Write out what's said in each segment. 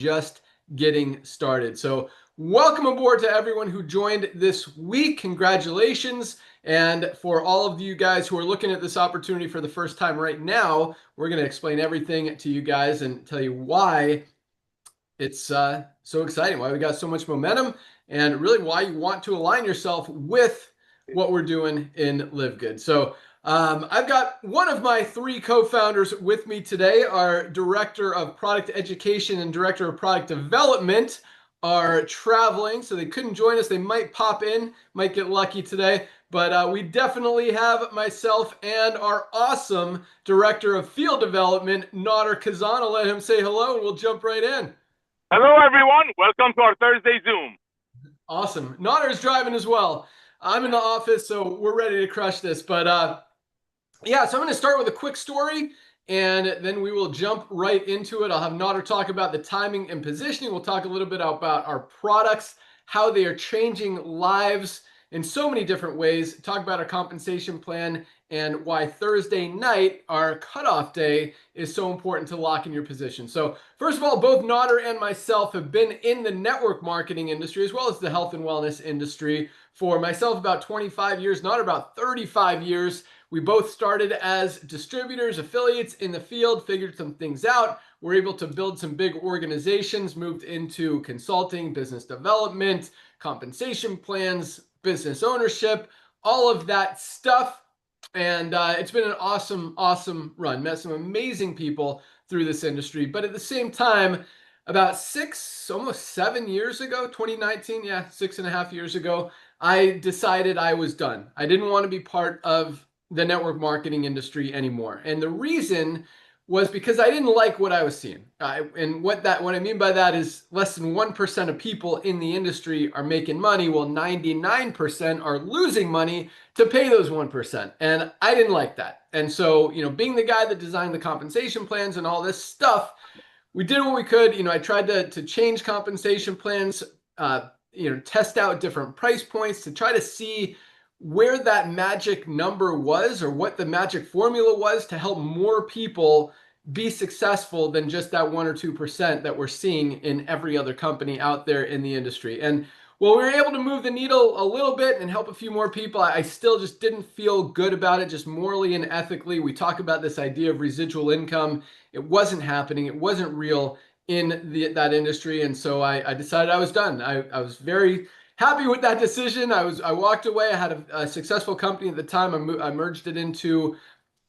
just getting started. So welcome aboard to everyone who joined this week. Congratulations. And for all of you guys who are looking at this opportunity for the first time right now, we're going to explain everything to you guys and tell you why it's so exciting, why we got so much momentum, and really why you want to align yourself with what we're doing in Livegood. So I've got one of my three co-founders with me today. Our Director of Product Education and Director of Product Development are traveling, so they couldn't join us. They might pop in, might get lucky today. But we definitely have myself and our awesome Director of Field Development, Nader Kazan. I'll let him say hello and we'll jump right in. Hello, everyone. Welcome to our Thursday Zoom. Awesome. Nader is driving as well. I'm in the office, so we're ready to crush this. But yeah, so I'm going to start with a quick story, and then we will jump right into it. I'll have Nader talk about the timing and positioning. We'll talk a little bit about our products, how they are changing lives in so many different ways, talk about our compensation plan, and why Thursday night, our cutoff day, is so important to lock in your position. So first of all, both Nader and myself have been in the network marketing industry as well as the health and wellness industry. For myself, about 25 years, Nader about 35 years. We both started as distributors, affiliates in the field, figured some things out. We're able to build some big organizations, moved into consulting, business development, compensation plans, business ownership, all of that stuff. And it's been an awesome run. Met some amazing people through this industry. But at the same time, about almost 7 years ago, 2019, yeah, 6.5 years ago, I decided I was done. I didn't want to be part of the network marketing industry anymore. And the reason was because I didn't like what I was seeing. And what I mean by that is less than 1% of people in the industry are making money, while 99% are losing money to pay those 1%. And I didn't like that. And so, being the guy that designed the compensation plans and all this stuff, we did what we could. I tried to change compensation plans, test out different price points to try to see where that magic number was or what the magic formula was to help more people be successful than just that 1 or 2% that we're seeing in every other company out there in the industry. And while we were able to move the needle a little bit and help a few more people, I still just didn't feel good about it, just morally and ethically. We talk about this idea of residual income. It wasn't happening. It wasn't real in that industry. And so I decided I was done. I was very happy with that decision. I walked away. I had a successful company at the time. I merged it into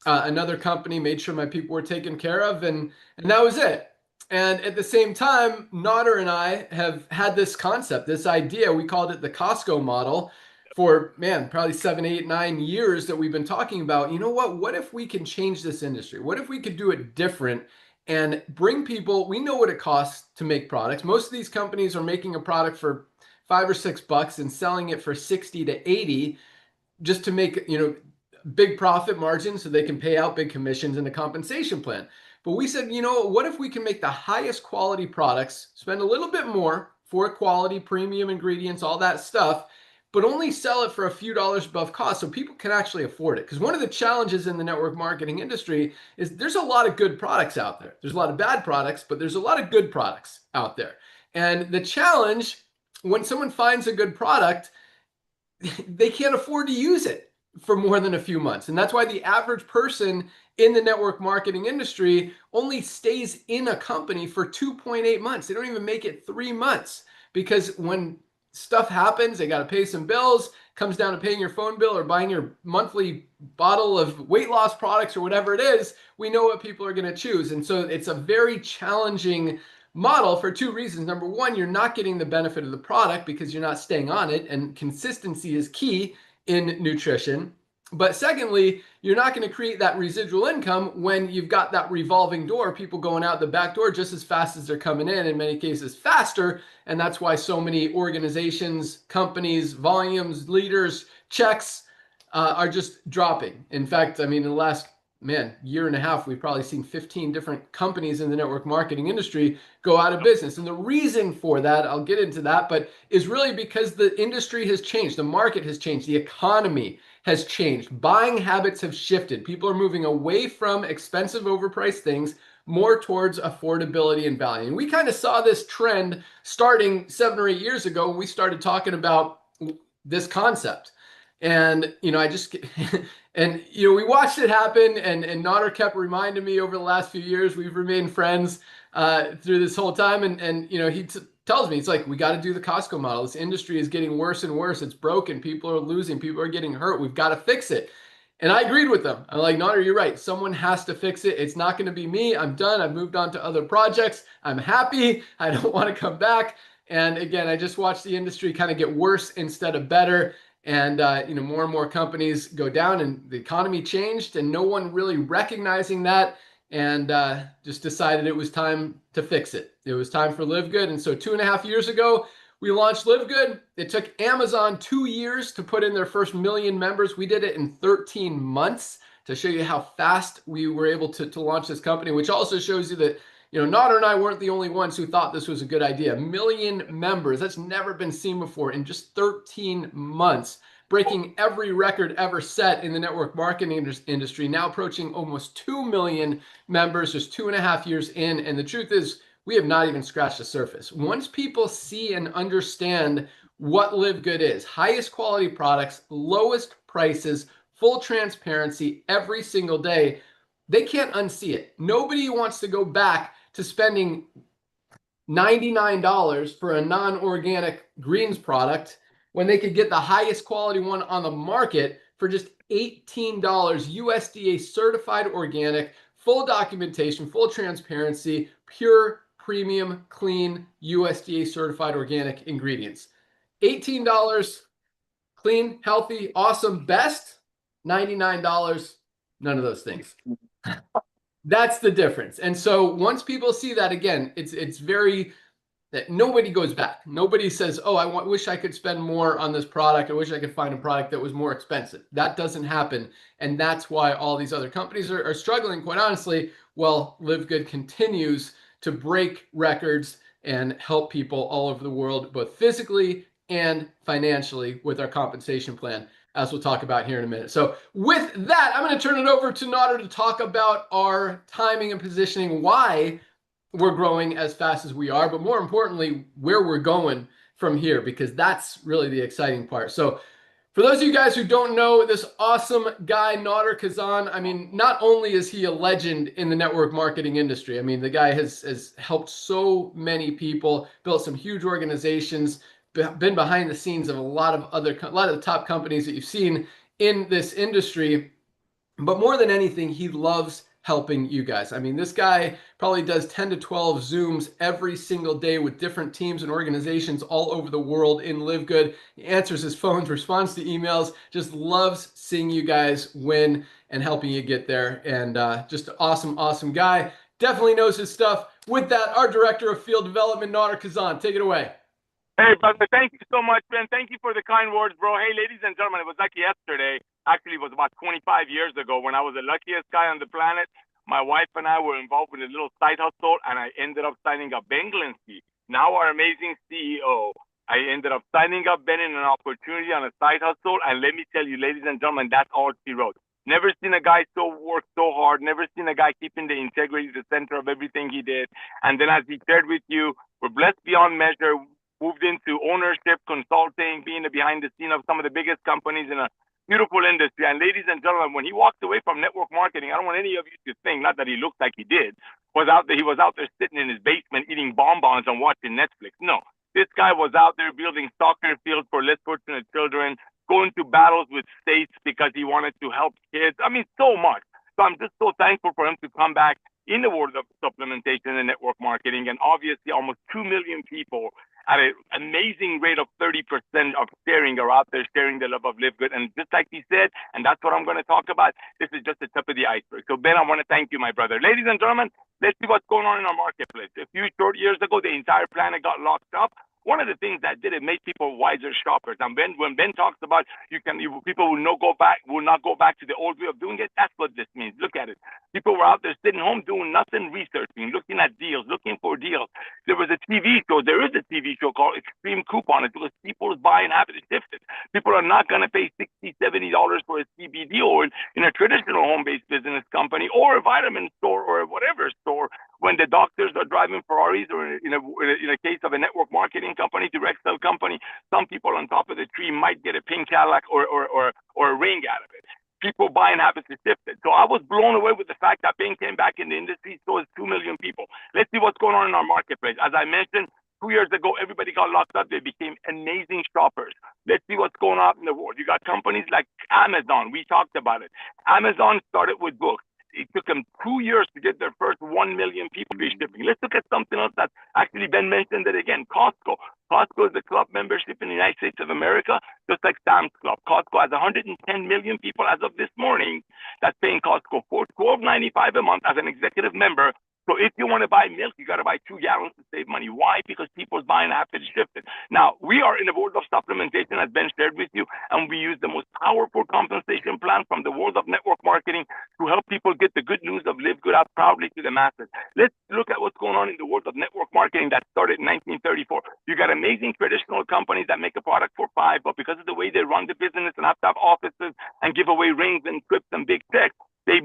another company, made sure my people were taken care of, and that was it. And at the same time, Nader and I have had this concept, this idea. We called it the Costco model for, probably 7, 8, 9 years that we've been talking about. You know what? What if we can change this industry? What if we could do it different and bring people? We know what it costs to make products. Most of these companies are making a product for $5 or $6 and selling it for 60 to 80 just to make, big profit margins so they can pay out big commissions in the compensation plan. But we said, what if we can make the highest quality products, spend a little bit more for quality, premium ingredients, all that stuff, but only sell it for a few dollars above cost so people can actually afford it. Because one of the challenges in the network marketing industry is there's a lot of good products out there. There's a lot of bad products, but there's a lot of good products out there. And the challenge, when someone finds a good product, they can't afford to use it for more than a few months. And that's why the average person in the network marketing industry only stays in a company for 2.8 months. They don't even make it 3 months, because when stuff happens, they got to pay some bills, comes down to paying your phone bill or buying your monthly bottle of weight loss products or whatever it is, we know what people are going to choose. And so it's a very challenging model for two reasons. Number one, you're not getting the benefit of the product because you're not staying on it, and consistency is key in nutrition. But secondly, you're not going to create that residual income when you've got that revolving door, people going out the back door just as fast as they're coming in many cases faster. And that's why so many organizations, companies, volumes, leaders, checks are just dropping. In fact, in the last year and a half, we've probably seen 15 different companies in the network marketing industry go out of business. And the reason for that, I'll get into that, but is really because the industry has changed. The market has changed. The economy has changed. Buying habits have shifted. People are moving away from expensive, overpriced things more towards affordability and value. And we kind of saw this trend starting 7 or 8 years ago when we started talking about this concept. And, I just, and, we watched it happen, and Nodder kept reminding me over the last few years. We've remained friends through this whole time. And he tells me, it's like, we got to do the Costco model. This industry is getting worse and worse. It's broken. People are losing. People are getting hurt. We've got to fix it. And I agreed with them. I'm like, Nodder, you're right. Someone has to fix it. It's not going to be me. I'm done. I've moved on to other projects. I'm happy. I don't want to come back. And again, I just watched the industry kind of get worse instead of better. And more and more companies go down, and the economy changed, and no one really recognizing that, and just decided it was time to fix it. It was time for Livegood. And so 2.5 years ago, we launched Livegood. It took Amazon 2 years to put in their first 1,000,000 members. We did it in 13 months to show you how fast we were able to launch this company, which also shows you that, Nodder and I weren't the only ones who thought this was a good idea. 1,000,000 members, that's never been seen before in just 13 months, breaking every record ever set in the network marketing industry, now approaching almost 2 million members just 2.5 years in. And the truth is, we have not even scratched the surface. Once people see and understand what Livegood is, highest quality products, lowest prices, full transparency every single day, they can't unsee it. Nobody wants to go back to spending $99 for a non-organic greens product when they could get the highest quality one on the market for just $18, USDA certified organic, full documentation, full transparency, pure, premium, clean, USDA certified organic ingredients. $18, clean, healthy, awesome, best. $99, none of those things. That's the difference. And so once people see that, again, it's very that nobody goes back. Nobody says, oh, I wish I could spend more on this product. I wish I could find a product that was more expensive. That doesn't happen. And that's why all these other companies are struggling, quite honestly. Well, Livegood continues to break records and help people all over the world, both physically and financially, with our compensation plan, as we'll talk about here in a minute. So with that, I'm going to turn it over to Nodder to talk about our timing and positioning, why we're growing as fast as we are, but more importantly, where we're going from here, because that's really the exciting part. So for those of you guys who don't know this awesome guy, Nodder Kazan, I mean, not only is he a legend in the network marketing industry, I mean, the guy has helped so many people, built some huge organizations, been behind the scenes of a lot of the top companies that you've seen in this industry. But more than anything, he loves helping you guys. I mean, this guy probably does 10 to 12 Zooms every single day with different teams and organizations all over the world in Livegood. He answers his phones, responds to emails, just loves seeing you guys win and helping you get there. And just an awesome, awesome guy. Definitely knows his stuff. With that, our Director of Field Development, Nodder Kazan, take it away. Hey, brother, thank you so much, Ben. Thank you for the kind words, bro. Hey, ladies and gentlemen, it was like yesterday. Actually, it was about 25 years ago when I was the luckiest guy on the planet. My wife and I were involved with a little side hustle, and I ended up signing up Ben Glinsky, now our amazing CEO. I ended up signing up Ben in an opportunity on a side hustle, and let me tell you, ladies and gentlemen, that's all she wrote. Never seen a guy work so hard. Never seen a guy keeping the integrity at the center of everything he did. And then, as he shared with you, we're blessed beyond measure. Moved into ownership, consulting, being the behind the scene of some of the biggest companies in a beautiful industry. And ladies and gentlemen, when he walked away from network marketing, I don't want any of you to think, not that he looked like he did, he was out there sitting in his basement eating bonbons and watching Netflix. No, this guy was out there building soccer fields for less fortunate children, going to battles with states because he wanted to help kids. I mean, so much. So I'm just so thankful for him to come back in the world of supplementation and network marketing. And obviously almost 2 million people at an amazing rate of 30% of sharing are out there sharing the love of Livegood. And just like he said, and that's what I'm going to talk about, this is just the tip of the iceberg. So Ben, I want to thank you, my brother. Ladies and gentlemen, let's see what's going on in our marketplace. A few short years ago, the entire planet got locked up. one of the things that did it made people wiser shoppers. And when Ben talks about people will not go back to the old way of doing it, that's what this means. Look at it. People were out there sitting home doing nothing, researching, looking at deals, looking for deals. There was a TV show. There is a TV show called Extreme Coupon. It was people's buying habits shifted. People are not going to pay $60, $70 for a CBD oil in a traditional home-based business company or a vitamin store or whatever store when the doctors are driving Ferraris, or in a case of a network marketing company, direct sell company, some people on top of the tree might get a pink Cadillac or a ring out of it. People buying habits are shifted. So I was blown away with the fact that Bing came back in the industry, so is 2 million people. Let's see what's going on in our marketplace. As I mentioned, 2 years ago, everybody got locked up. They became amazing shoppers. Let's see what's going on in the world. You got companies like Amazon. We talked about it. Amazon started with books. It took them 2 years to get their first 1 million people free shipping. Let's look at something else that actually Ben mentioned it again. Costco. Costco is the club membership in the United States of America, just like Sam's Club. Costco has 110 million people as of this morning that's paying Costco for $12.95 a month as an executive member. So if you want to buy milk, you got to buy 2 gallons to save money. Why? Because people's buying habits shifted. Now, we are in the world of supplementation, as Ben shared with you, and we use the most powerful compensation plan from the world of network marketing to help people get the good news of Livegood out proudly to the masses. Let's look at what's going on in the world of network marketing that started in 1934. You got amazing traditional companies that make a product for $5, but because of the way they run the business and have to have offices and give away rings and trips and big checks, they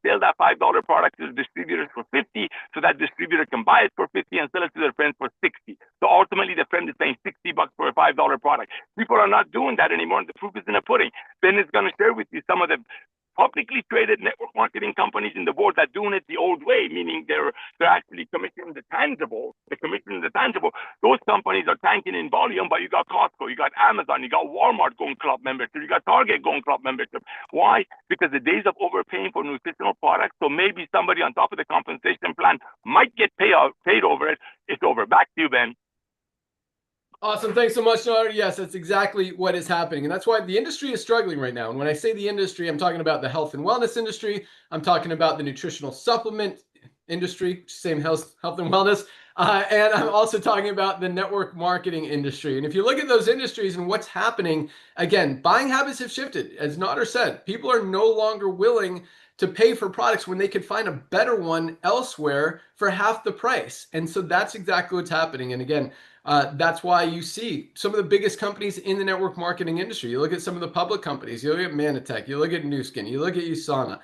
sell that $5 product to the distributors for $50, so that distributor can buy it for $50 and sell it to their friends for $60. So ultimately, the friend is paying $60 for a $5 product. People are not doing that anymore, and the proof is in the pudding. Ben is going to share with you some of the publicly traded network marketing companies in the world that are doing it the old way, meaning they're actually commissioning the tangible. They're commissioning the tangible. Those companies are tanking in volume, but you got Costco, you got Amazon, you got Walmart going club membership, you got Target going club membership. Why? Because the days of overpaying for nutritional products, so maybe somebody on top of the compensation plan might get paid over it. It's over. Back to you, Ben. Awesome. Thanks so much, Nader. Yes, that's exactly what is happening. And that's why the industry is struggling right now. And when I say the industry, I'm talking about the health and wellness industry. I'm talking about the nutritional supplement industry, same health and wellness. And I'm also talking about the network marketing industry. And if you look at those industries and what's happening, again, buying habits have shifted. As Nader said, people are no longer willing to pay for products when they could find a better one elsewhere for half the price. And so that's exactly what's happening. And again, that's why you see some of the biggest companies in the network marketing industry. You look at some of the public companies. You look at Manatech. You look at Nu Skin. You look at USANA.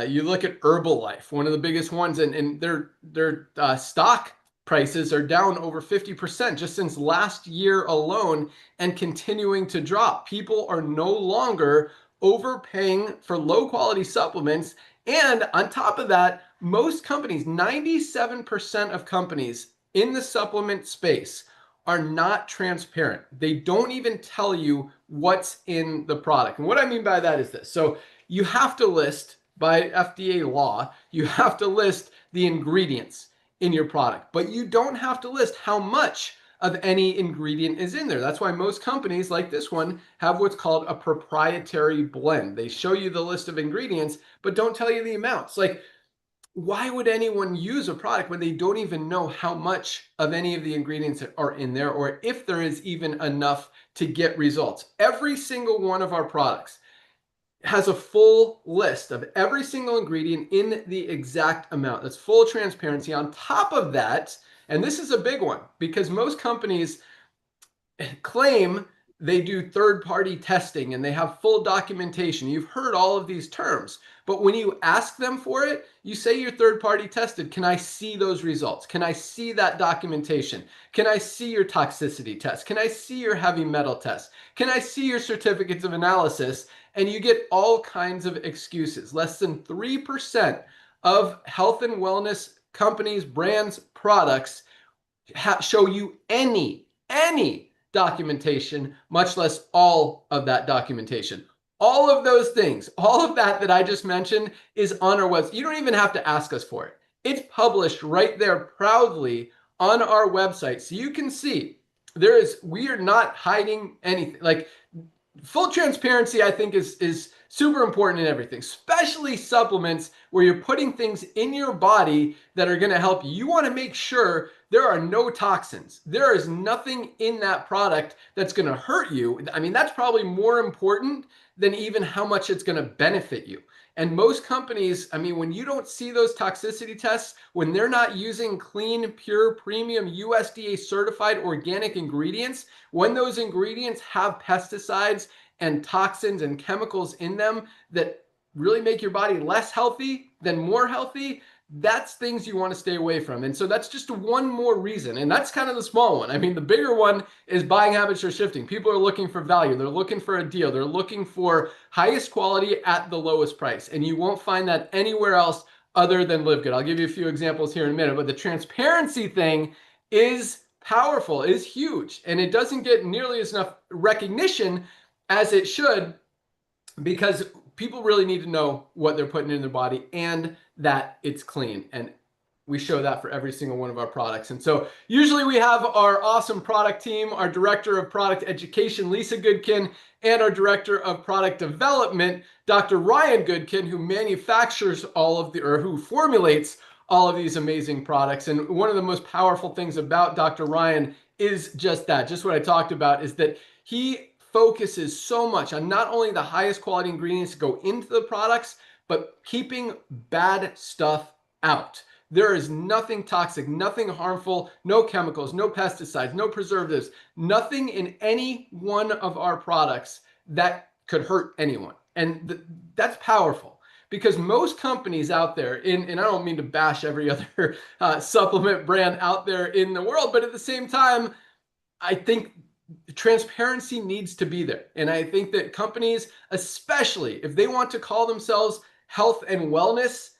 You look at Herbalife, one of the biggest ones, and their stock prices are down over 50% just since last year alone, and continuing to drop. People are no longer overpaying for low quality supplements. And on top of that, most companies, 97% of companies in the supplement space, are not transparent. They don't even tell you what's in the product. And what I mean by that is this. So you have to list, by FDA law, you have to list the ingredients in your product, but you don't have to list how much of any ingredient is in there. That's why most companies like this one have what's called a proprietary blend. They show you the list of ingredients, but don't tell you the amounts. Like, why would anyone use a product when they don't even know how much of any of the ingredients are in there, or if there is even enough to get results? Every single one of our products has a full list of every single ingredient in the exact amount. That's full transparency. On top of that, and this is a big one, because most companies claim they do third-party testing and they have full documentation. You've heard all of these terms, but when you ask them for it, you say you're third-party tested. Can I see those results? Can I see that documentation? Can I see your toxicity test? Can I see your heavy metal test? Can I see your certificates of analysis? And you get all kinds of excuses. Less than 3% of health and wellness companies, brands, products show you any documentation, much less all of that documentation. All of those things, all of that I just mentioned is on our website. You don't even have to ask us for it. It's published right there proudly on our website. So you can see we are not hiding anything. Like, full transparency, I think, is super important in everything, especially supplements where you're putting things in your body that are going to help you. You want to make sure there are no toxins. There is nothing in that product that's going to hurt you. I mean, that's probably more important than even how much it's going to benefit you. And most companies, I mean, when you don't see those toxicity tests, when they're not using clean, pure, premium USDA certified organic ingredients, when those ingredients have pesticides and toxins and chemicals in them that really make your body less healthy than more healthy, that's things you want to stay away from. And so that's just one more reason. And that's kind of the small one. I mean, the bigger one is buying habits are shifting. People are looking for value. They're looking for a deal. They're looking for highest quality at the lowest price. And you won't find that anywhere else other than Livegood. I'll give you a few examples here in a minute, but the transparency thing is powerful, is huge. And it doesn't get nearly as enough recognition as it should, because people really need to know what they're putting in their body and that it's clean. And we show that for every single one of our products. And so usually we have our awesome product team, our director of product education, Lisa Goodkin, and our director of product development, Dr. Ryan Goodkin, who manufactures all of the, or who formulates all of these amazing products. And one of the most powerful things about Dr. Ryan is just that, just what I talked about, is that he focuses so much on not only the highest quality ingredients to go into the products, but keeping bad stuff out. There is nothing toxic, nothing harmful, no chemicals, no pesticides, no preservatives, nothing in any one of our products that could hurt anyone. And that's powerful, because most companies out there, and I don't mean to bash every other supplement brand out there in the world, but at the same time, I think transparency needs to be there. And I think that companies, especially if they want to call themselves health and wellness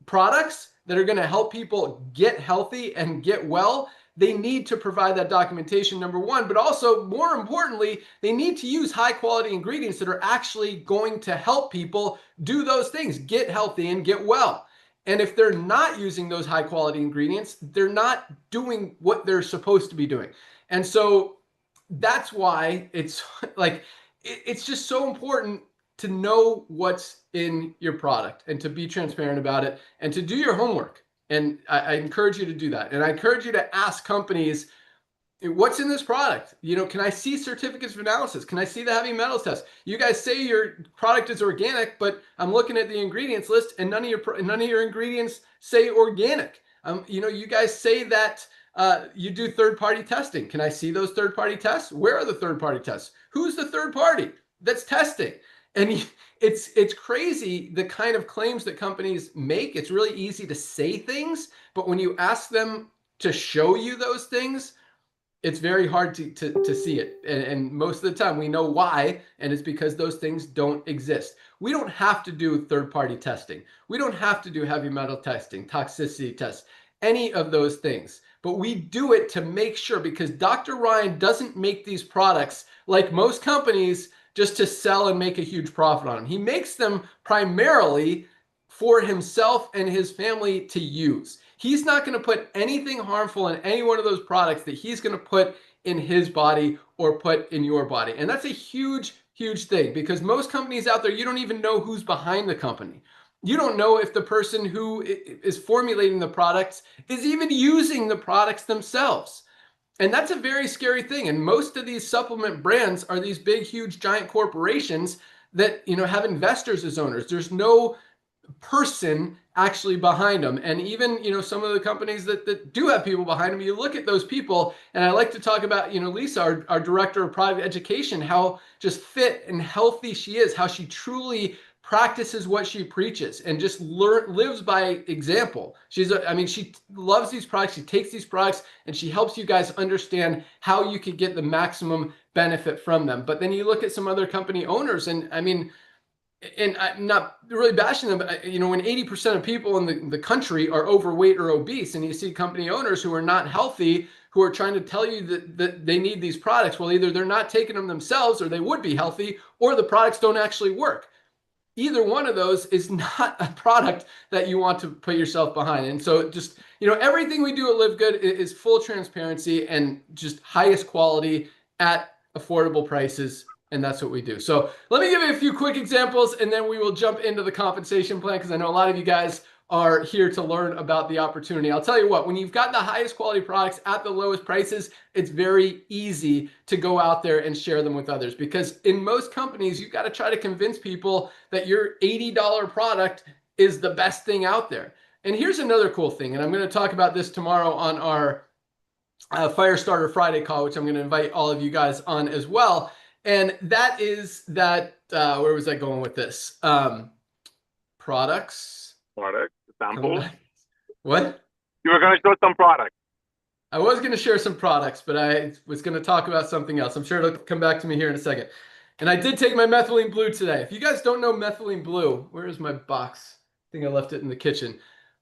products that are going to help people get healthy and get well, they need to provide that documentation, number one, but also more importantly, they need to use high quality ingredients that are actually going to help people do those things, get healthy and get well. And if they're not using those high quality ingredients, they're not doing what they're supposed to be doing. And so that's why it's like, it's just so important to know what's in your product and to be transparent about it and to do your homework. And I encourage you to do that. And I encourage you to ask companies, what's in this product? You know, can I see certificates of analysis? Can I see the heavy metals test? You guys say your product is organic, but I'm looking at the ingredients list and none of your ingredients say organic. You know, you guys say that you do third-party testing. Can I see those third-party tests? Where are the third-party tests? Who's the third party that's testing? And it's crazy the kind of claims that companies make. It's really easy to say things, but when you ask them to show you those things, it's very hard to see it. And most of the time we know why, and it's because those things don't exist. We don't have to do third-party testing. We don't have to do heavy metal testing, toxicity tests, any of those things. But we do it to make sure, because Dr. Ryan doesn't make these products like most companies just to sell and make a huge profit on them. He makes them primarily for himself and his family to use. He's not going to put anything harmful in any one of those products that he's going to put in his body or put in your body. And that's a huge, huge thing, because most companies out there, you don't even know who's behind the company. You don't know if the person who is formulating the products is even using the products themselves. And that's a very scary thing. And most of these supplement brands are these big, huge, giant corporations that, you know, have investors as owners. There's no person actually behind them. And even, you know, some of the companies that do have people behind them, you look at those people, and I like to talk about, you know, Lisa, our director of product education, how just fit and healthy she is, how she truly practices what she preaches and just lives by example. I mean, she loves these products. She takes these products and she helps you guys understand how you could get the maximum benefit from them. But then you look at some other company owners, and I mean, and I'm not really bashing them, but you know, when 80% of people in the country are overweight or obese, and you see company owners who are not healthy, who are trying to tell you that they need these products, well, either they're not taking them themselves, or they would be healthy, or the products don't actually work. Either one of those is not a product that you want to put yourself behind. And so just, you know, everything we do at Livegood is full transparency and just highest quality at affordable prices. And that's what we do. So let me give you a few quick examples, and then we will jump into the compensation plan, because I know a lot of you guys are here to learn about the opportunity. I'll tell you what, when you've got the highest quality products at the lowest prices, it's very easy to go out there and share them with others, because in most companies, you've got to try to convince people that your $80 product is the best thing out there. And here's another cool thing, and I'm going to talk about this tomorrow on our Firestarter Friday call, which I'm going to invite all of you guys on as well. And that is that, where was I going with this? Products. Product samples. What? You were going to show some products. I was going to share some products, but I was going to talk about something else. I'm sure it'll come back to me here in a second. And I did take my methylene blue today. If you guys don't know methylene blue, where is my box? I think I left it in the kitchen.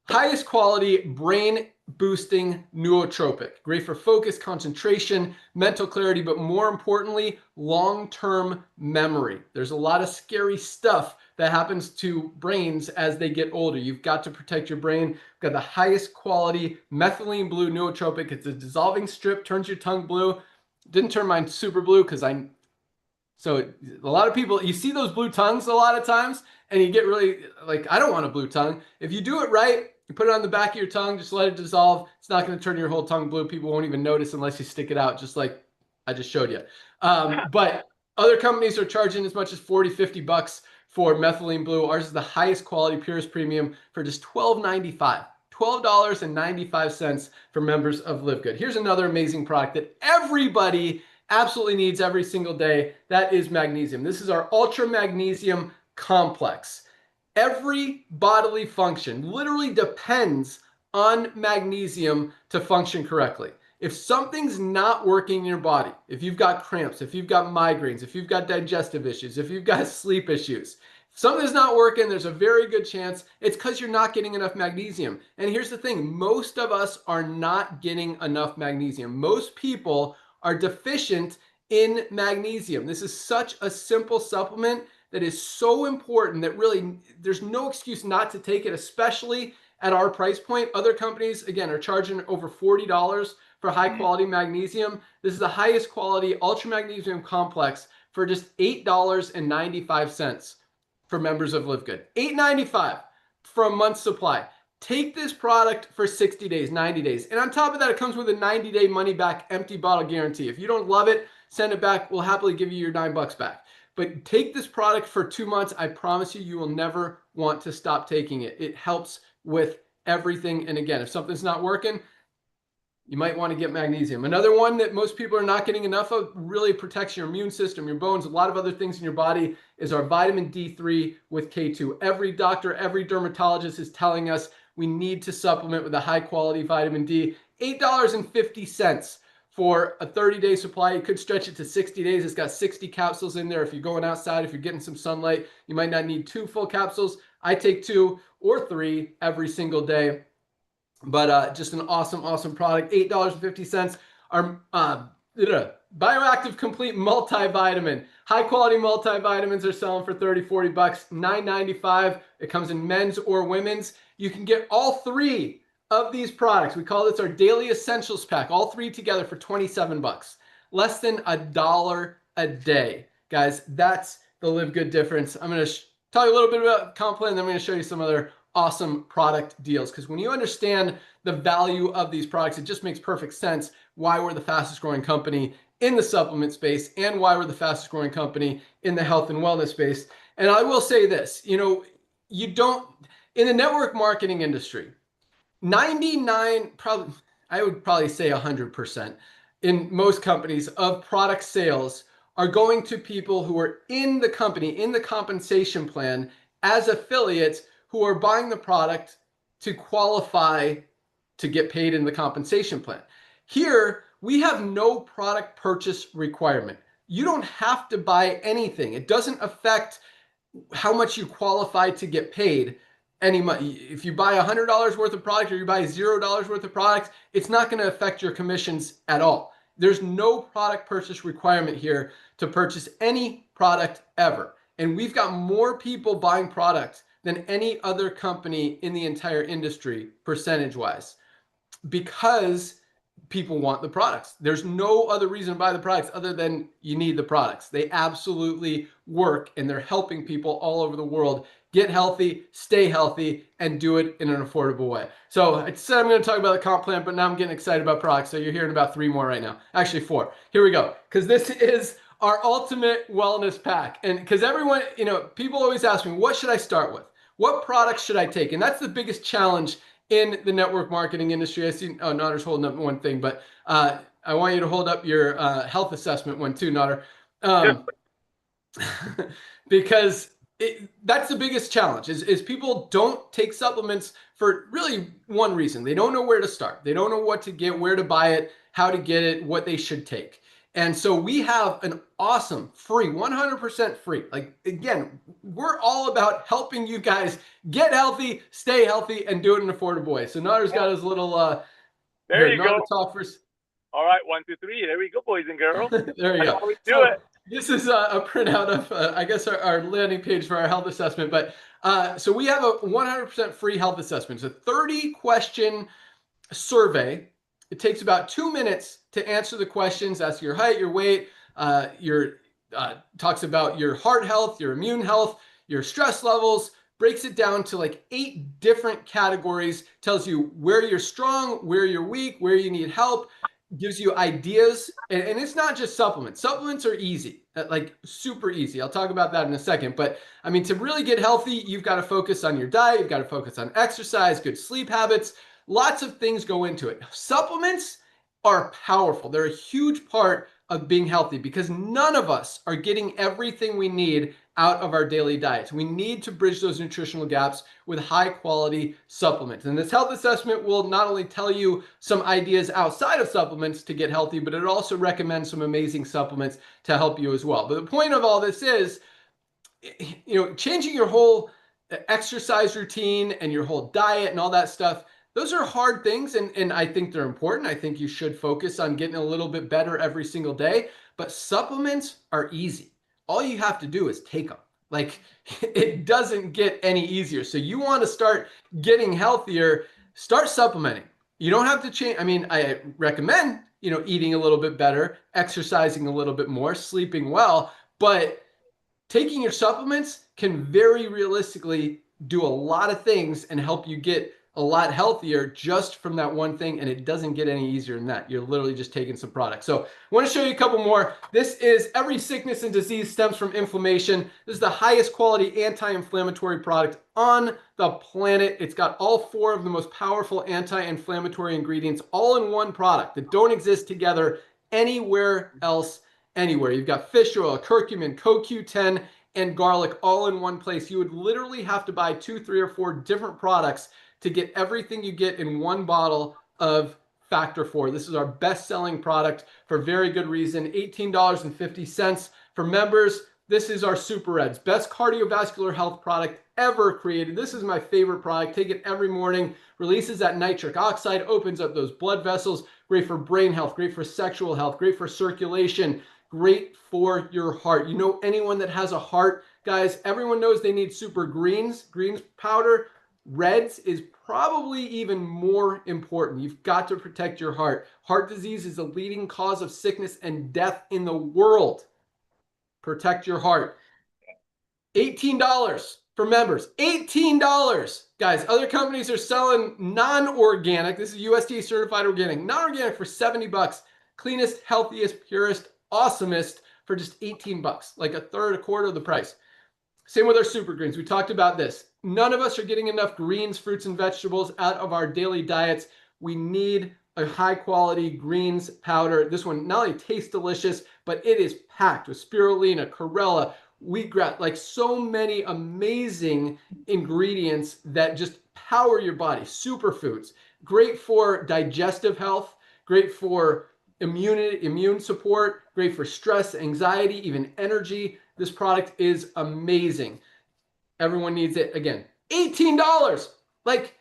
Highest quality brain boosting nootropic. Great for focus, concentration, mental clarity, but more importantly, long-term memory. There's a lot of scary stuff that happens to brains as they get older. You've got to protect your brain. We've got the highest quality methylene blue nootropic. It's a dissolving strip, turns your tongue blue. Didn't turn mine super blue because so a lot of people, you see those blue tongues a lot of times and you get really like, I don't want a blue tongue. If you do it right, you put it on the back of your tongue, just let it dissolve. It's not going to turn your whole tongue blue. People won't even notice unless you stick it out, just like I just showed you. But other companies are charging as much as 40, 50 bucks for methylene blue. Ours is the highest quality, purest premium for just $12.95. $12.95 for members of Livegood. Here's another amazing product that everybody absolutely needs every single day. That is magnesium. This is our Ultra Magnesium Complex. Every bodily function literally depends on magnesium to function correctly. If something's not working in your body, if you've got cramps, if you've got migraines, if you've got digestive issues, if you've got sleep issues, if something's not working, there's a very good chance it's because you're not getting enough magnesium. And here's the thing, most of us are not getting enough magnesium. Most people are deficient in magnesium. This is such a simple supplement that is so important that really there's no excuse not to take it, especially at our price point. Other companies, again, are charging over $40 for high quality magnesium. This is the highest quality Ultra Magnesium Complex for just $8.95 for members of Livegood. $8.95 for a month's supply. Take this product for 60 days, 90 days. And on top of that, it comes with a 90-day money-back empty bottle guarantee. If you don't love it, send it back. We'll happily give you your $9 back. But take this product for 2 months. I promise you, you will never want to stop taking it. It helps with everything. And again, if something's not working, you might want to get magnesium. Another one that most people are not getting enough of, really protects your immune system, your bones, a lot of other things in your body, is our vitamin D3 with K2. Every doctor, every dermatologist is telling us we need to supplement with a high quality vitamin D. $8.50 for a 30-day supply. You could stretch it to 60 days. It's got 60 capsules in there. If you're going outside, if you're getting some sunlight, you might not need 2 full capsules. I take 2 or 3 every single day. But just an awesome, awesome product. $8.50. Our Bioactive Complete Multivitamin. High quality multivitamins are selling for 30, 40 bucks, $9.95. It comes in men's or women's. You can get all 3 of these products. We call this our daily essentials pack, all 3 together for 27 bucks. Less than $1 a day. Guys, that's the Livegood difference. I'm going to tell you a little bit about Complan, and then I'm going to show you some other awesome product deals, because when you understand the value of these products, it just makes perfect sense why we're the fastest growing company in the supplement space and why we're the fastest growing company in the health and wellness space. And I will say this, you don't, in the network marketing industry, 99, probably, I would probably say 100% in most companies of product sales are going to people who are in the company, in the compensation plan as affiliates, who are buying the product to qualify to get paid in the compensation plan. Here, we have no product purchase requirement. You don't have to buy anything. It doesn't affect how much you qualify to get paid any money. If you buy $100 worth of product or you buy $0 worth of product, it's not going to affect your commissions at all. There's no product purchase requirement here to purchase any product ever. And we've got more people buying products than any other company in the entire industry, percentage-wise, because people want the products. There's no other reason to buy the products other than you need the products. They absolutely work, and they're helping people all over the world get healthy, stay healthy, and do it in an affordable way. So I said I'm going to talk about the comp plan, but now I'm getting excited about products. So you're hearing about 3 more right now. Actually 4. Here we go. Because this is our ultimate wellness pack. And because everyone, people always ask me, what should I start with? What products should I take? And that's the biggest challenge in the network marketing industry. I see, Notter's holding up one thing, but I want you to hold up your health assessment one too, Notter. Because that's the biggest challenge is people don't take supplements for really one reason. They don't know where to start. They don't know what to get, where to buy it, how to get it, what they should take. And so we have an awesome free, 100% free. Like, again, we're all about helping you guys get healthy, stay healthy, and do it in an affordable way. So Notter's got his little there you go. Talk first. All right, 1, 2, 3. There we go, boys and girls. There you go. We do it. This is a printout of, I guess, our landing page for our health assessment. But so we have a 100% free health assessment. It's a 30-question survey. It takes about 2 minutes to answer the questions, ask your height, your weight, talks about your heart health, your immune health, your stress levels, breaks it down to like 8 different categories, tells you where you're strong, where you're weak, where you need help, gives you ideas. And it's not just supplements. Supplements are easy, like super easy. I'll talk about that in a second. But I mean, to really get healthy, you've got to focus on your diet. You've got to focus on exercise, good sleep habits. Lots of things go into it. Supplements are powerful. They're a huge part of being healthy because none of us are getting everything we need out of our daily diets. We need to bridge those nutritional gaps with high quality supplements. And this health assessment will not only tell you some ideas outside of supplements to get healthy, but it also recommends some amazing supplements to help you as well. But the point of all this is, changing your whole exercise routine and your whole diet and all that stuff. Those are hard things, and I think they're important. I think you should focus on getting a little bit better every single day, but supplements are easy. All you have to do is take them. Like, it doesn't get any easier. So you want to start getting healthier, start supplementing. You don't have to change. I mean, I recommend, eating a little bit better, exercising a little bit more, sleeping well, but taking your supplements can very realistically do a lot of things and help you get a lot healthier just from that one thing, and it doesn't get any easier than that. You're literally just taking some products. So I want to show you a couple more. This is every sickness and disease stems from inflammation. This is the highest quality anti-inflammatory product on the planet. It's got all 4 of the most powerful anti-inflammatory ingredients all in one product that don't exist together anywhere else, anywhere. You've got fish oil, curcumin, CoQ10, and garlic all in one place. You would literally have to buy 2, 3, or 4 different products to get everything you get in one bottle of Factor 4. This is our best-selling product for very good reason. $18.50 for members. This is our Super Reds, best cardiovascular health product ever created. This is my favorite product. Take it every morning. Releases that nitric oxide, opens up those blood vessels. Great for brain health, great for sexual health, great for circulation, great for your heart. You know anyone that has a heart, guys, everyone knows they need Super Greens powder. Reds is probably even more important. You've got to protect your heart. Heart disease is the leading cause of sickness and death in the world. Protect your heart. $18 for members. $18. Guys, other companies are selling non-organic. This is USDA certified organic. Non-organic for $70. Cleanest, healthiest, purest, awesomest for just $18. Like a third, a quarter of the price. Same with our super greens. We talked about this. None of us are getting enough greens, fruits, and vegetables out of our daily diets. We need a high quality greens powder. This one not only tastes delicious, but it is packed with spirulina, chlorella, wheatgrass, like so many amazing ingredients that just power your body. Superfoods. Great for digestive health, great for immune support, great for stress, anxiety, even energy. This product is amazing. Everyone needs it. Again, $18. Like,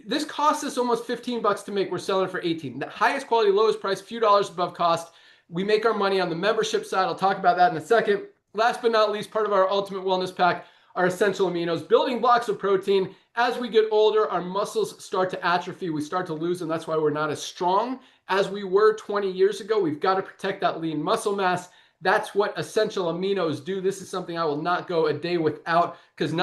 this costs us almost $15 to make. We're selling it for $18. The highest quality, lowest price, few dollars above cost. We make our money on the membership side. I'll talk about that in a second. Last but not least, part of our Ultimate Wellness Pack are essential aminos, building blocks of protein. As we get older, our muscles start to atrophy. We start to lose them. That's why we're not as strong as we were 20 years ago. We've got to protect that lean muscle mass. That's what essential aminos do. This is something I will not go a day without because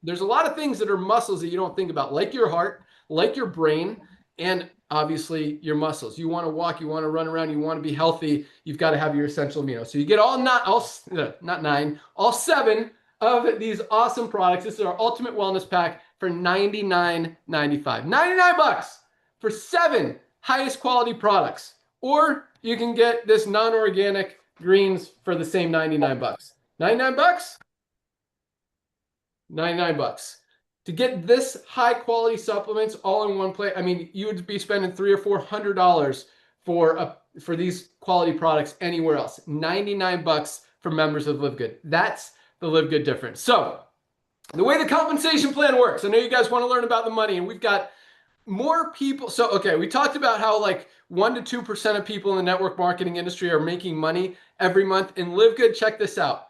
there's a lot of things that are muscles that you don't think about, like your heart, like your brain, and obviously your muscles. You want to walk, you want to run around, you want to be healthy. You've got to have your essential amino. So you get not nine, all seven of these awesome products. This is our ultimate wellness pack for $99.95. 99 bucks for 7 highest quality products. Or you can get this non-organic greens for the same 99 bucks. 99 bucks? 99 bucks. To get this high quality supplements all in one place, I mean, you would be spending $300 or $400 for these quality products anywhere else. 99 bucks for members of Livegood. That's the Livegood difference. So the way the compensation plan works, I know you guys want to learn about the money, and we've got more people. So, okay, we talked about how like 1% to 2% of people in the network marketing industry are making money every month. In Livegood, check this out.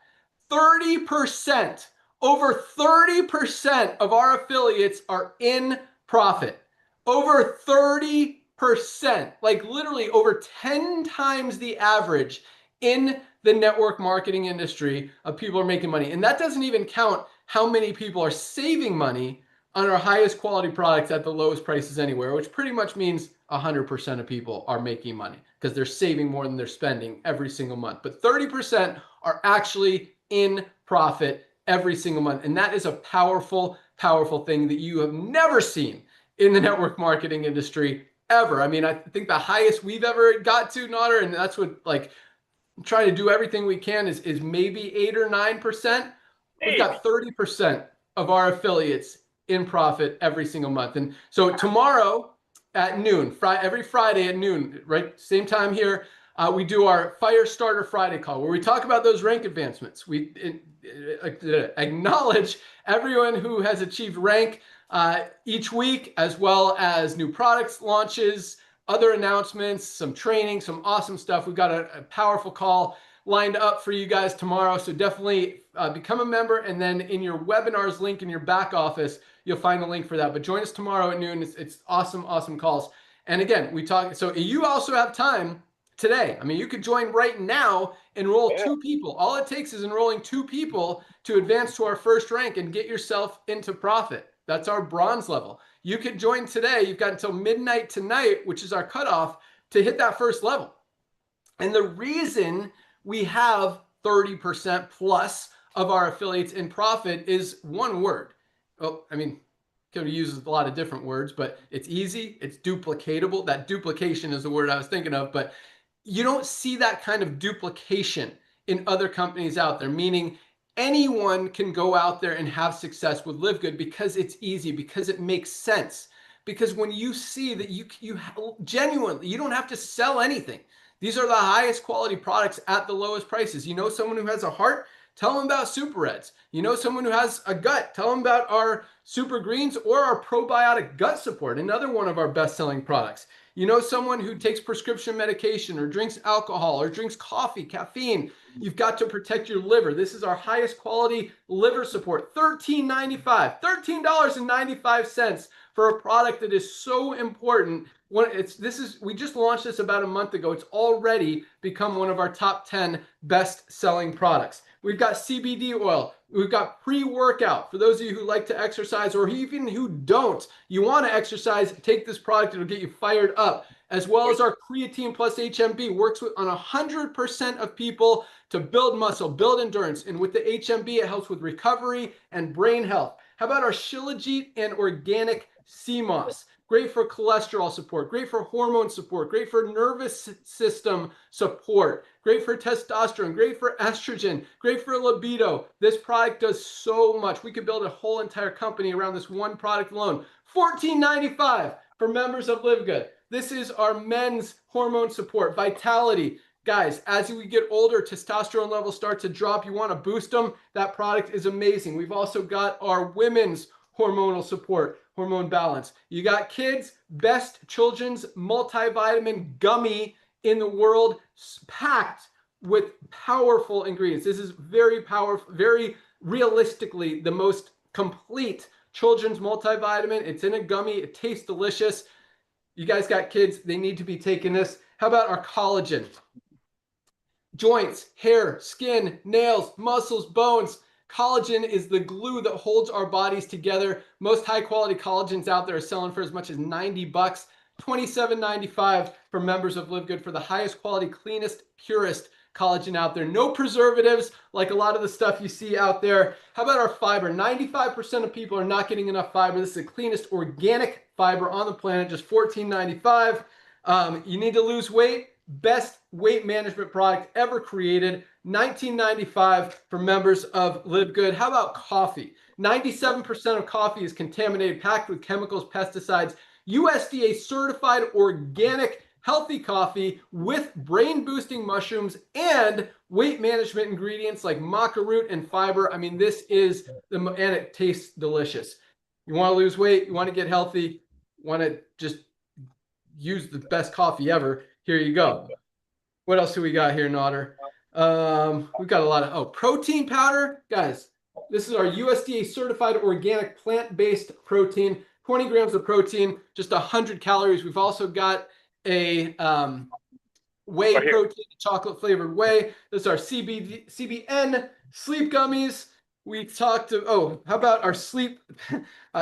30%, over 30% of our affiliates are in profit. Over 30%, like literally over 10 times the average in the network marketing industry of people are making money. And that doesn't even count how many people are saving money on our highest quality products at the lowest prices anywhere, which pretty much means 100% of people are making money because they're saving more than they're spending every single month. But 30% are actually in profit every single month. And that is a powerful, powerful thing that you have never seen in the network marketing industry ever. I mean, I think the highest we've ever got to, Notter, and that's what like trying to do everything we can is maybe 8 or 9%. We've got 30% of our affiliates in profit every single month. And so tomorrow at noon, every Friday at noon, right, same time here, we do our Fire Starter Friday call where we talk about those rank advancements. We acknowledge everyone who has achieved rank each week, as well as new products launches, other announcements, some training, some awesome stuff. We've got a powerful call lined up for you guys tomorrow. So definitely become a member. And then in your webinars link in your back office, you'll find a link for that. But join us tomorrow at noon. It's awesome, awesome calls. And again, we talk. So you also have time today. I mean, you could join right now, enroll 2 people. All it takes is enrolling 2 people to advance to our first rank and get yourself into profit. That's our bronze level. You could join today. You've got until midnight tonight, which is our cutoff, to hit that first level. And the reason we have 30% plus of our affiliates in profit is one word. Well, I mean, could use a lot of different words, but it's easy. It's duplicatable. That duplication is the word I was thinking of, but you don't see that kind of duplication in other companies out there, meaning anyone can go out there and have success with Livegood because it's easy, because it makes sense. Because when you see that you genuinely, you don't have to sell anything. These are the highest quality products at the lowest prices. You know someone who has a heart? Tell them about Super Reds. You know someone who has a gut? Tell them about our Super Greens or our probiotic gut support, another one of our best-selling products. You know someone who takes prescription medication or drinks alcohol or drinks coffee, caffeine. You've got to protect your liver. This is our highest quality liver support. $13.95. $13.95 for a product that is so important. We just launched this about a month ago. It's already become one of our top 10 best-selling products. We've got CBD oil. We've got pre-workout. For those of you who like to exercise or even who don't, you want to exercise, take this product. It'll get you fired up. As well as our creatine plus HMB works on 100% of people to build muscle, build endurance. And with the HMB, it helps with recovery and brain health. How about our Shilajit and organic sea moss? Great for cholesterol support, great for hormone support, great for nervous system support, great for testosterone, great for estrogen, great for libido. This product does so much. We could build a whole entire company around this one product alone. $14.95 for members of Livegood. This is our men's hormone support, Vitality. Guys, as we get older, testosterone levels start to drop. You want to boost them. That product is amazing. We've also got our women's hormonal support, hormone balance. You got kids, best children's multivitamin gummy in the world, packed with powerful ingredients. This is very powerful, very realistically the most complete children's multivitamin. It's in a gummy. It tastes delicious. You guys got kids, they need to be taking this. How about our collagen? Joints, hair, skin, nails, muscles, bones. Collagen is the glue that holds our bodies together. Most high quality collagens out there are selling for as much as 90 bucks, $27.95 for members of Livegood for the highest quality, cleanest, purest collagen out there. No preservatives like a lot of the stuff you see out there. How about our fiber? 95% of people are not getting enough fiber. This is the cleanest organic fiber on the planet, just $14.95. You need to lose weight. Best weight management product ever created, $19.95 for members of Livegood. How about coffee? 97% of coffee is contaminated, packed with chemicals, pesticides. USDA certified organic healthy coffee with brain boosting mushrooms and weight management ingredients like maca root and fiber. I mean, this is and it tastes delicious. You want to lose weight, you want to get healthy, want to just use the best coffee ever. Here you go. What else do we got here, Nodder? We've got a lot of, protein powder. Guys, this is our USDA certified organic plant-based protein, 20 grams of protein, just 100 calories. We've also got a whey protein, chocolate flavored whey. This is our CBN sleep gummies. We talked to, how about our sleep?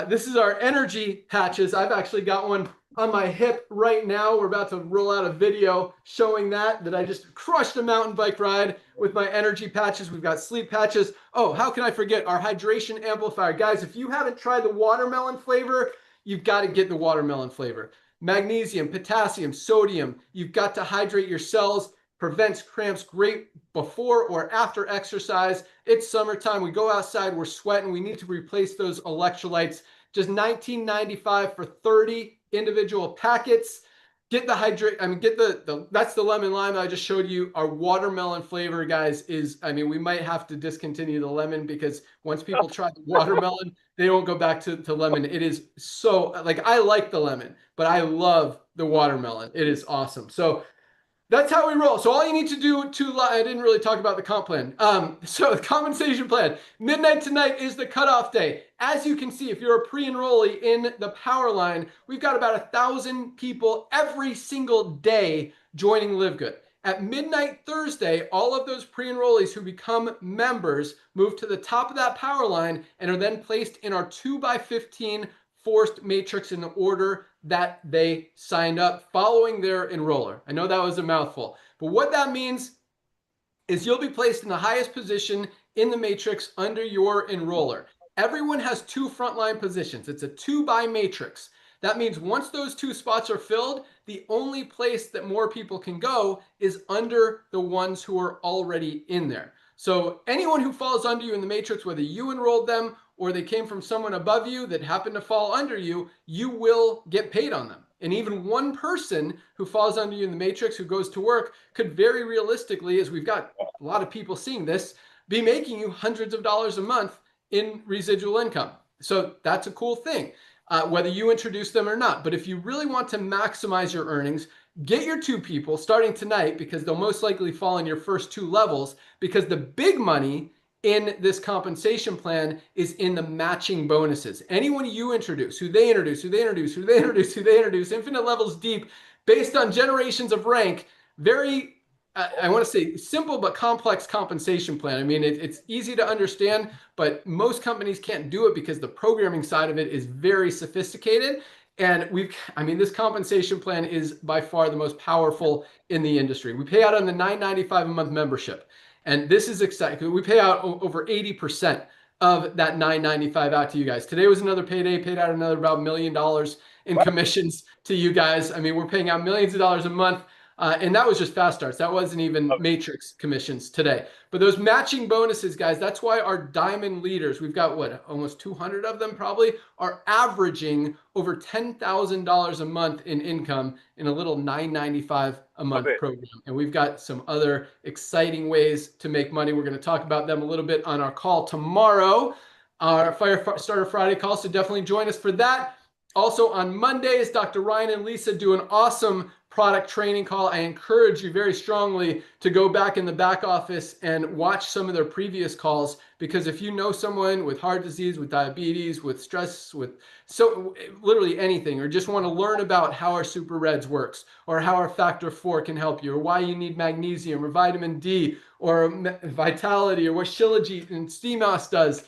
This is our energy patches. I've actually got one on my hip right now. We're about to roll out a video showing that I just crushed a mountain bike ride with my energy patches. We've got sleep patches. Oh, how can I forget our hydration amplifier? Guys, if you haven't tried the watermelon flavor, you've got to get the watermelon flavor. Magnesium, potassium, sodium. You've got to hydrate your cells. Prevents cramps, great before or after exercise. It's summertime. We go outside, we're sweating. We need to replace those electrolytes. Just $19.95 for 30 individual packets. Get the that's the lemon lime I just showed you. Our watermelon flavor, guys, we might have to discontinue the lemon because once people try the watermelon, they don't go back to lemon. It is so, I like the lemon, but I love the watermelon. It is awesome. So that's how we roll. So all you need to do I didn't really talk about the comp plan. So the compensation plan, midnight tonight is the cutoff day. As you can see, if you're a pre-enrollee in the power line, we've got about 1,000 people every single day joining Livegood. At midnight Thursday, all of those pre-enrollees who become members move to the top of that power line and are then placed in our 2x15 forced matrix in the order that they signed up following their enroller. I know that was a mouthful, but what that means is you'll be placed in the highest position in the matrix under your enroller. Everyone has 2 frontline positions. It's a 2x matrix. That means once those 2 spots are filled, the only place that more people can go is under the ones who are already in there. So anyone who falls under you in the matrix, whether you enrolled them or they came from someone above you that happened to fall under you, you will get paid on them. And even one person who falls under you in the matrix who goes to work could very realistically, as we've got a lot of people seeing this, be making you hundreds of dollars a month in residual income. So that's a cool thing, whether you introduce them or not. But if you really want to maximize your earnings, get your 2 people starting tonight because they'll most likely fall in your first 2 levels, because the big money in this compensation plan is in the matching bonuses. Anyone you introduce, who they introduce, infinite levels deep, based on generations of rank, very, I want to say simple but complex compensation plan. I mean, it's easy to understand, but most companies can't do it because the programming side of it is very sophisticated. And this compensation plan is by far the most powerful in the industry. We pay out on the $9.95 a month membership. And this is exciting. We pay out over 80% of that $9.95 out to you guys. Today was another payday, paid out another about $1 million in commissions to you guys. I mean, we're paying out millions of dollars a month. And that was just fast starts. That wasn't even matrix commissions today. But those matching bonuses, guys, that's why our diamond leaders, we've got almost 200 of them probably, are averaging over $10,000 a month in income in a little $9.95 a month program. And we've got some other exciting ways to make money. We're going to talk about them a little bit on our call tomorrow, our Firestarter Friday call. So definitely join us for that. Also on Mondays, Dr. Ryan and Lisa do an awesome product training call. I encourage you very strongly to to go back in the back office and watch some of their previous calls, because if you know someone with heart disease, with diabetes, with stress, with literally anything, or just want to learn about how our Super Reds works, or how our Factor 4 can help you, or why you need magnesium or vitamin D or Vitality, or what Shilajit and CMOS does,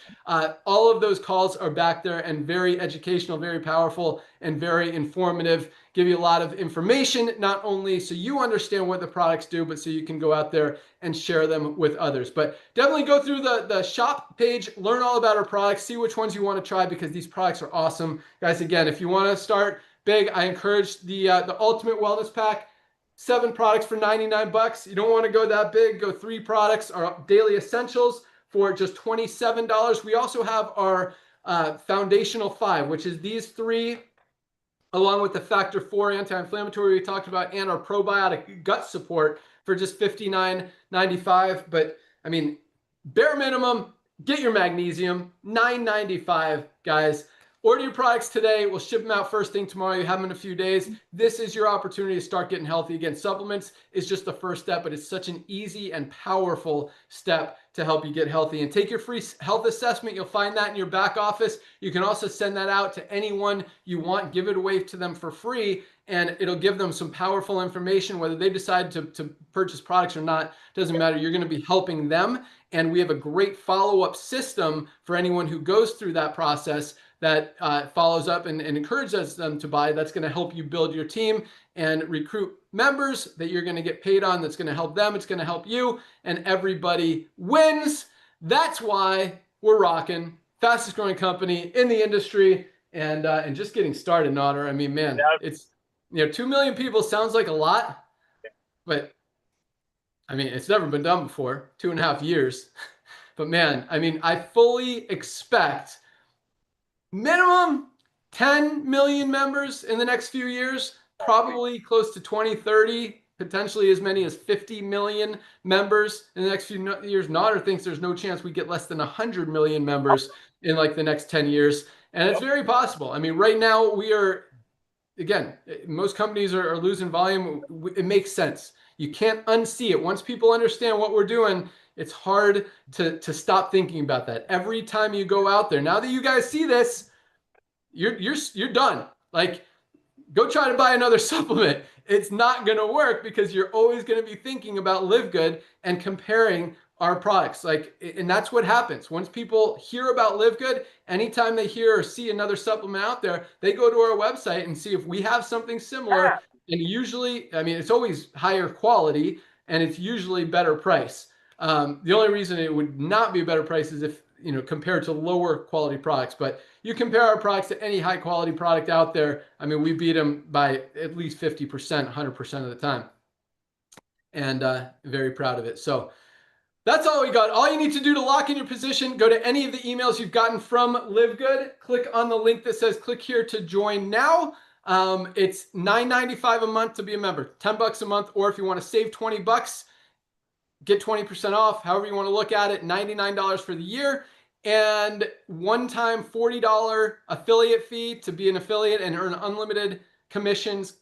all of those calls are back there and very educational, very powerful, and very informative. Give you a lot of information, not only so you understand what the products do, but so you can go out there and share them with others. But definitely go through the shop page, learn all about our products, see which ones you want to try, because these products are awesome. Guys, again, if you want to start big, I encourage the Ultimate Wellness Pack. 7 products for 99 bucks. You don't want to go that big, go 3 products. Our daily essentials for just $27. We also have our foundational 5, which is these 3, along with the Factor 4 anti-inflammatory we talked about, and our probiotic gut support for just $59.95. But I mean, bare minimum, get your magnesium, $9.95, guys. Order your products today. We'll ship them out first thing tomorrow. You have them in a few days. This is your opportunity to start getting healthy. Again, supplements is just the first step, but it's such an easy and powerful step to help you get healthy. And take your free health assessment. You'll find that in your back office. You can also send that out to anyone you want. Give it away to them for free, and it'll give them some powerful information. Whether they decide to purchase products or not, doesn't matter. You're going to be helping them. And we have a great follow-up system for anyone who goes through that process that follows up and encourages them to buy. That's going to help you build your team and recruit members that you're going to get paid on. That's going to help them. It's going to help you, and everybody wins. That's why we're rocking. Fastest growing company in the industry, and just getting started, Nader. I mean, man, it's 2 million people sounds like a lot, but I mean, it's never been done before. 2.5 years, but man, I mean, I fully expect minimum 10 million members in the next few years, probably close to 20, 30, potentially as many as 50 million members in the next few years. Nader thinks there's no chance we get less than 100 million members in like the next 10 years. And it's very possible. I mean, right now we are, again, most companies are losing volume. It makes sense. You can't unsee it. Once people understand what we're doing, it's hard to stop thinking about that. Every time you go out there, now that you guys see this, you're done. Like, go try to buy another supplement. It's not going to work, because you're always going to be thinking about Livegood and comparing our products. Like, and that's what happens. Once people hear about Livegood, anytime they hear or see another supplement out there, they go to our website and see if we have something similar. And usually, I mean, it's always higher quality, and it's usually better price. The only reason it would not be a better price is if, compared to lower quality products. But you compare our products to any high quality product out there, I mean, we beat them by at least 50%, 100% of the time. And very proud of it. So that's all we got. All you need to do to lock in your position, go to any of the emails you've gotten from Livegood, click on the link that says click here to join now. It's $9.95 a month to be a member, $10 a month, or if you want to save 20 bucks, get 20% off, however you want to look at it, $99 for the year, and one-time $40 affiliate fee to be an affiliate and earn unlimited commissions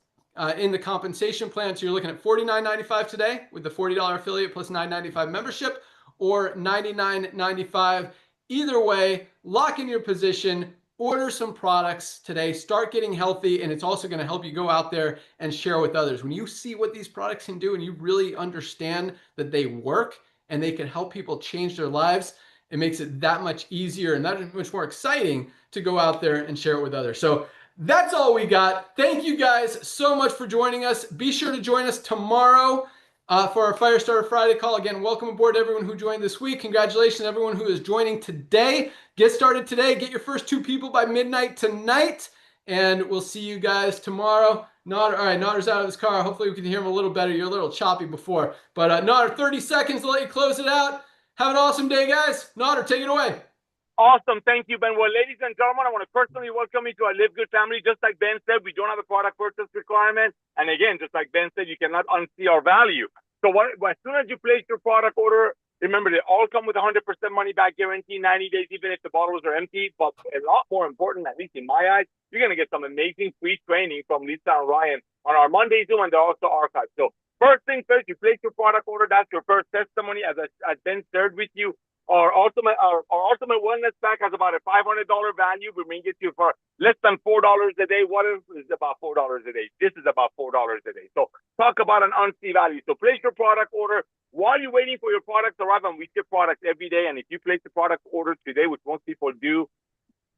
in the compensation plan. So you're looking at $49.95 today with the $40 affiliate plus $9.95 membership, or $99.95. Either way, lock in your position, order some products today, start getting healthy, and it's also going to help you go out there and share with others. When you see what these products can do and you really understand that they work and they can help people change their lives, it makes it that much easier and that much more exciting to go out there and share it with others. So that's all we got. Thank you guys so much for joining us. Be sure to join us tomorrow for our Firestarter Friday call. Again, welcome aboard everyone who joined this week. Congratulations to everyone who is joining today. Get started today. Get your first 2 people by midnight tonight, and we'll see you guys tomorrow. Nader, all right, Nader's out of his car. Hopefully we can hear him a little better. You're a little choppy before, but Nader, 30 seconds to let you close it out. Have an awesome day, guys. Nader, take it away. Awesome. Thank you, Ben. Well, ladies and gentlemen, I want to personally welcome you to our Livegood family. Just like Ben said, we don't have a product purchase requirement. And again, just like Ben said, you cannot unsee our value. So as soon as you place your product order, remember, they all come with 100% money back guarantee, 90 days, even if the bottles are empty. But a lot more important, at least in my eyes, you're going to get some amazing free training from Lisa and Ryan on our Monday Zoom, and they're also archived. So First thing first, you place your product order. That's your first testimony, as Ben shared with you. Our ultimate wellness pack has about a $500 value. We bring it to you for less than $4 a day. What is about $4 a day? This is about $4 a day. So talk about an unseen value. So place your product order while you're waiting for your product to arrive, and we ship products every day. And if you place the product order today, which most people do,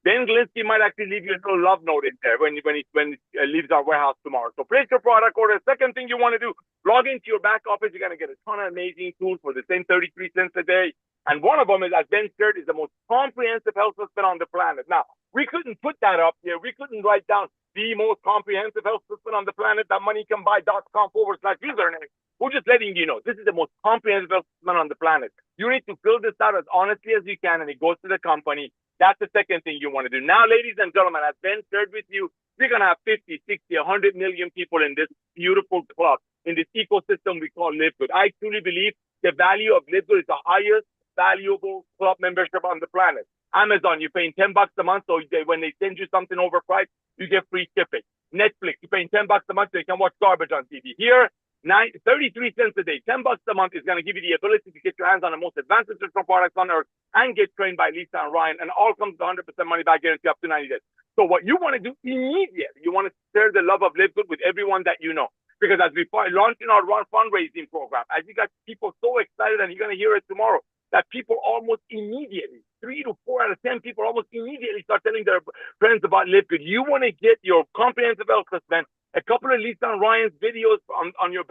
Ben Glinsky might actually leave you a little love note in there when it leaves our warehouse tomorrow. So place your product order. Second thing you want to do, log into your back office. You're going to get a ton of amazing tools for the same 33 cents a day. And one of them is, as Ben shared, is the most comprehensive health system on the planet. Now, we couldn't put that up here. We couldn't write down the most comprehensive health system on the planet that moneycanbuy.com/username. We're just letting you know this is the most comprehensive health system on the planet. You need to fill this out as honestly as you can, and it goes to the company. That's the second thing you want to do. Now, ladies and gentlemen, as Ben shared with you, we're going to have 50, 60, 100 million people in this beautiful club, in this ecosystem we call Livegood. I truly believe the value of Livegood is the highest valuable club membership on the planet. Amazon, you're paying $10 a month, so when they send you something overpriced, you get free shipping. Netflix, you're paying $10 a month, so you can watch garbage on TV. Here, 33 cents a day, $10 a month is going to give you the ability to get your hands on the most advanced nutritional products on earth and get trained by Lisa and Ryan, and all comes to 100% money back guarantee up to 90 days. So what you want to do immediately, you want to share the love of Livegood with everyone that you know. Because as we launching our fundraising program, as you got people so excited, and you're going to hear it tomorrow, that people almost immediately, 3 to 4 out of 10 people almost immediately start telling their friends about Livegood. You want to get your comprehensive health assessment, a couple of Lisa and Ryan's videos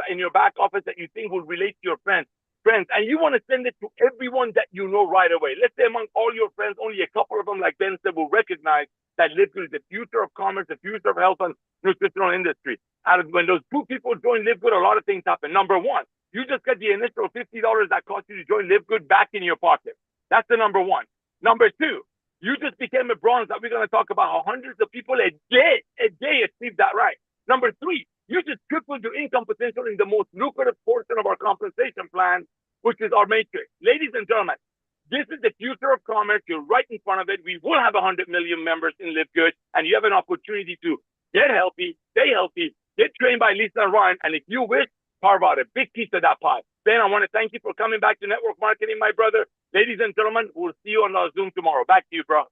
in your back office that you think will relate to your friends, and you want to send it to everyone that you know right away. Let's say among all your friends, only a couple of them, like Ben said, will recognize that Livegood is the future of commerce, the future of health and nutritional industry. And when those 2 people join Livegood, a lot of things happen. Number one, you just get the initial $50 that cost you to join Livegood back in your pocket. That's the number one. Number two, you just became a bronze that we're going to talk about how hundreds of people a day achieve that right. Number three, you just tripled your income potential in the most lucrative portion of our compensation plan, which is our matrix. Ladies and gentlemen, this is the future of commerce. You're right in front of it. We will have 100 million members in Livegood, and you have an opportunity to get healthy, stay healthy, get trained by Lisa and Ryan, and if you wish, carve out a big piece of that pie. Ben, I want to thank you for coming back to Network Marketing, my brother. Ladies and gentlemen, we'll see you on our Zoom tomorrow. Back to you, bro.